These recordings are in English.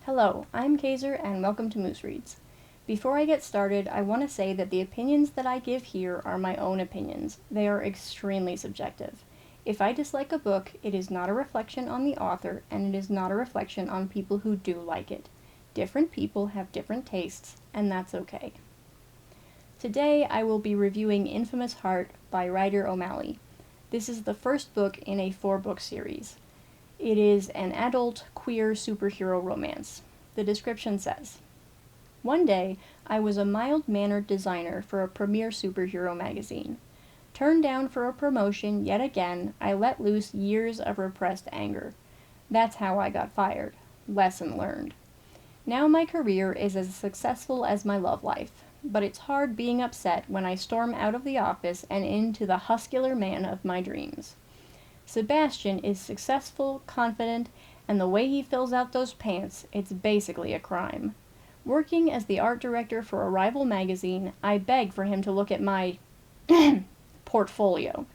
Hello, I'm Kaiser and welcome to Moose Reads. Before I get started, I want to say that the opinions that I give here are my own opinions. They are extremely subjective. If I dislike a book, it is not a reflection on the author, and it is not a reflection on people who do like it. Different people have different tastes, and that's okay. Today, I will be reviewing Infamous Heart by Ryder O'Malley. This is the first book in a 4-book series. It is an adult, queer superhero romance. The description says, "One day, I was a mild-mannered designer for a premier superhero magazine. Turned down for a promotion yet again, I let loose years of repressed anger. That's how I got fired. Lesson learned. Now my career is as successful as my love life, but it's hard being upset when I storm out of the office and into the huskular man of my dreams. Sebastian is successful, confident, and the way he fills out those pants, it's basically a crime. Working as the art director for a rival magazine, I beg for him to look at my portfolio.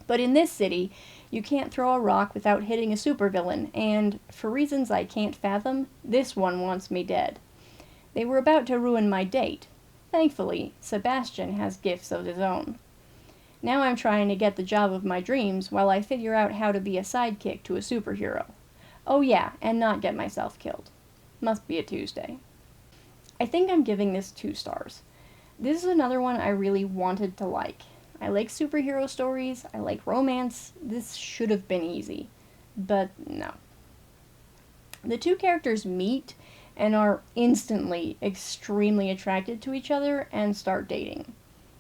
But in this city, you can't throw a rock without hitting a supervillain, and, for reasons I can't fathom, this one wants me dead. They were about to ruin my date. Thankfully, Sebastian has gifts of his own. Now I'm trying to get the job of my dreams while I figure out how to be a sidekick to a superhero. Oh yeah, and not get myself killed. Must be a Tuesday." I think I'm giving this 2 stars. This is another one I really wanted to like. I like superhero stories, I like romance, this should have been easy. But no. The 2 characters meet and are instantly extremely attracted to each other and start dating.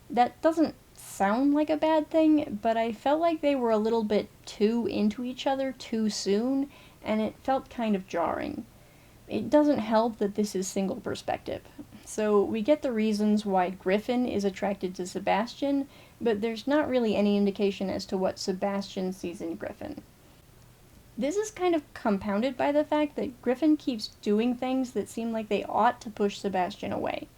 That doesn't sound like a bad thing, but I felt like they were a little bit too into each other too soon, and it felt kind of jarring. It doesn't help that this is single perspective. So we get the reasons why Griffin is attracted to Sebastian, but there's not really any indication as to what Sebastian sees in Griffin. This is kind of compounded by the fact that Griffin keeps doing things that seem like they ought to push Sebastian away.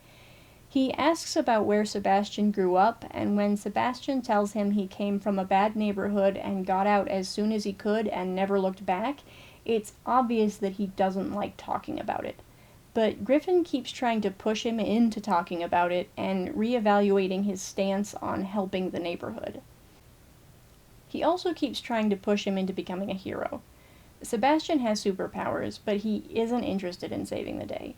He asks about where Sebastian grew up, and when Sebastian tells him he came from a bad neighborhood and got out as soon as he could and never looked back, it's obvious that he doesn't like talking about it. But Griffin keeps trying to push him into talking about it and reevaluating his stance on helping the neighborhood. He also keeps trying to push him into becoming a hero. Sebastian has superpowers, but he isn't interested in saving the day.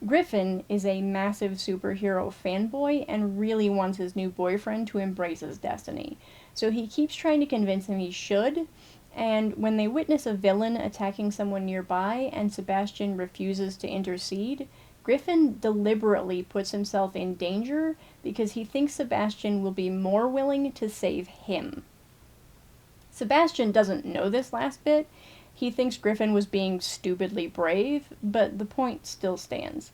Griffin is a massive superhero fanboy and really wants his new boyfriend to embrace his destiny, so he keeps trying to convince him he should, and when they witness a villain attacking someone nearby and Sebastian refuses to intercede, Griffin deliberately puts himself in danger because he thinks Sebastian will be more willing to save him. Sebastian doesn't know this last bit. He thinks Griffin was being stupidly brave, but the point still stands.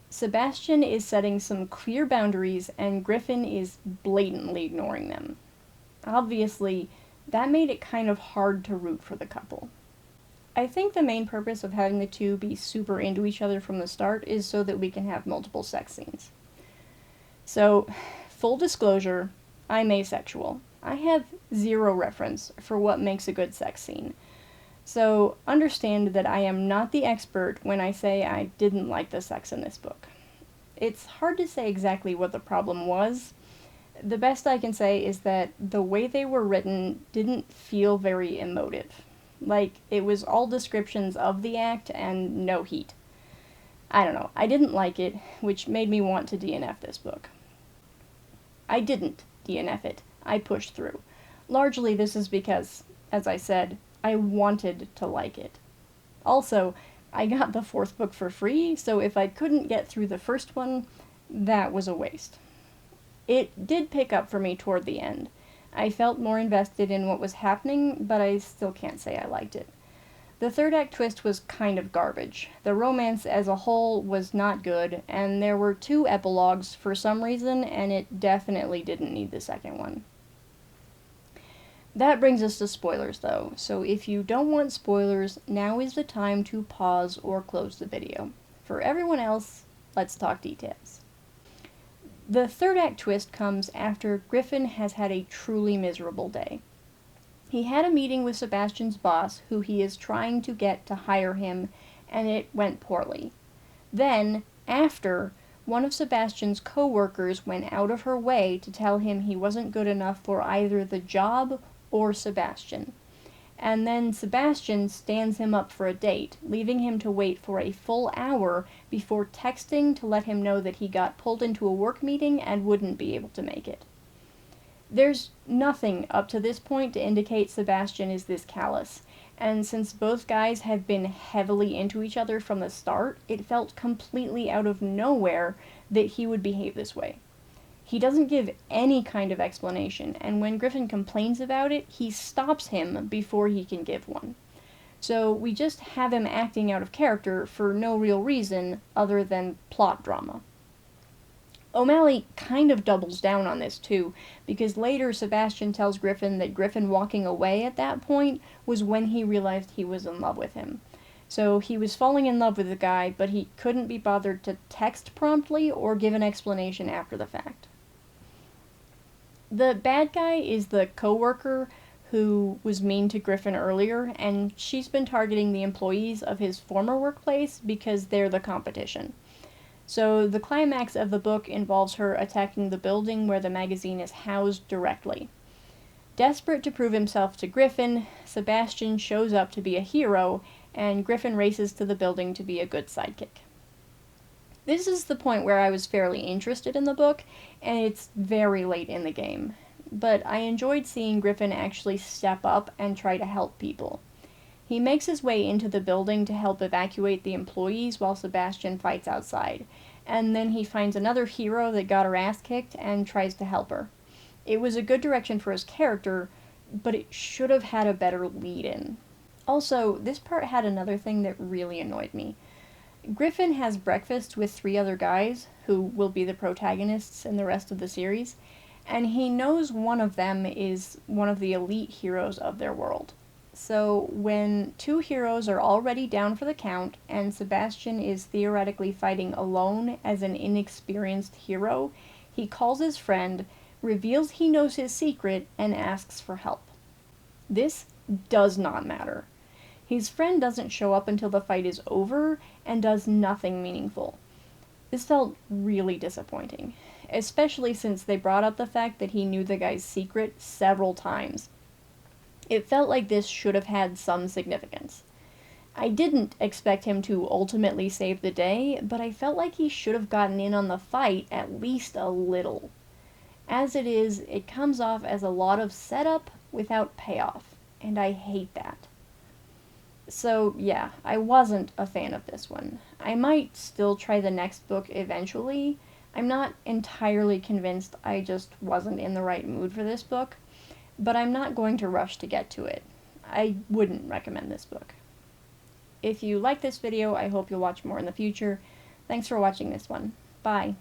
Sebastian is setting some clear boundaries, and Griffin is blatantly ignoring them. Obviously, that made it kind of hard to root for the couple. I think the main purpose of having the 2 be super into each other from the start is so that we can have multiple sex scenes. So, full disclosure, I'm asexual. I have 0 reference for what makes a good sex scene. So, understand that I am not the expert when I say I didn't like the sex in this book. It's hard to say exactly what the problem was. The best I can say is that the way they were written didn't feel very emotive. Like, it was all descriptions of the act and no heat. I don't know, I didn't like it, which made me want to DNF this book. I didn't DNF it, I pushed through. Largely this is because, as I said, I wanted to like it. Also, I got the 4th book for free, so if I couldn't get through the first one, that was a waste. It did pick up for me toward the end. I felt more invested in what was happening, but I still can't say I liked it. The 3rd act twist was kind of garbage. The romance as a whole was not good, and there were 2 epilogues for some reason, and it definitely didn't need the 2nd one. That brings us to spoilers, though, so if you don't want spoilers, now is the time to pause or close the video. For everyone else, let's talk details. The 3rd act twist comes after Griffin has had a truly miserable day. He had a meeting with Sebastian's boss, who he is trying to get to hire him, and it went poorly. Then, after, one of Sebastian's co-workers went out of her way to tell him he wasn't good enough for either the job or Sebastian. And then Sebastian stands him up for a date, leaving him to wait for a full hour before texting to let him know that he got pulled into a work meeting and wouldn't be able to make it. There's nothing up to this point to indicate Sebastian is this callous, and since both guys have been heavily into each other from the start, it felt completely out of nowhere that he would behave this way. He doesn't give any kind of explanation, and when Griffin complains about it, he stops him before he can give one. So we just have him acting out of character for no real reason other than plot drama. O'Malley kind of doubles down on this too, because later Sebastian tells Griffin that Griffin walking away at that point was when he realized he was in love with him. So he was falling in love with the guy, but he couldn't be bothered to text promptly or give an explanation after the fact. The bad guy is the co-worker who was mean to Griffin earlier, and she's been targeting the employees of his former workplace because they're the competition. So the climax of the book involves her attacking the building where the magazine is housed directly. Desperate to prove himself to Griffin, Sebastian shows up to be a hero, and Griffin races to the building to be a good sidekick. This is the point where I was fairly interested in the book, and it's very late in the game. But I enjoyed seeing Griffin actually step up and try to help people. He makes his way into the building to help evacuate the employees while Sebastian fights outside, and then he finds another hero that got her ass kicked and tries to help her. It was a good direction for his character, but it should have had a better lead-in. Also, this part had another thing that really annoyed me. Griffin has breakfast with 3 other guys, who will be the protagonists in the rest of the series, and he knows one of them is one of the elite heroes of their world. So when 2 heroes are already down for the count, and Sebastian is theoretically fighting alone as an inexperienced hero, he calls his friend, reveals he knows his secret, and asks for help. This does not matter. His friend doesn't show up until the fight is over, and does nothing meaningful. This felt really disappointing, especially since they brought up the fact that he knew the guy's secret several times. It felt like this should have had some significance. I didn't expect him to ultimately save the day, but I felt like he should have gotten in on the fight at least a little. As it is, it comes off as a lot of setup without payoff, and I hate that. So yeah, I wasn't a fan of this one. I might still try the next book eventually. I'm not entirely convinced I just wasn't in the right mood for this book, but I'm not going to rush to get to it. I wouldn't recommend this book. If you like this video, I hope you'll watch more in the future. Thanks for watching this one. Bye.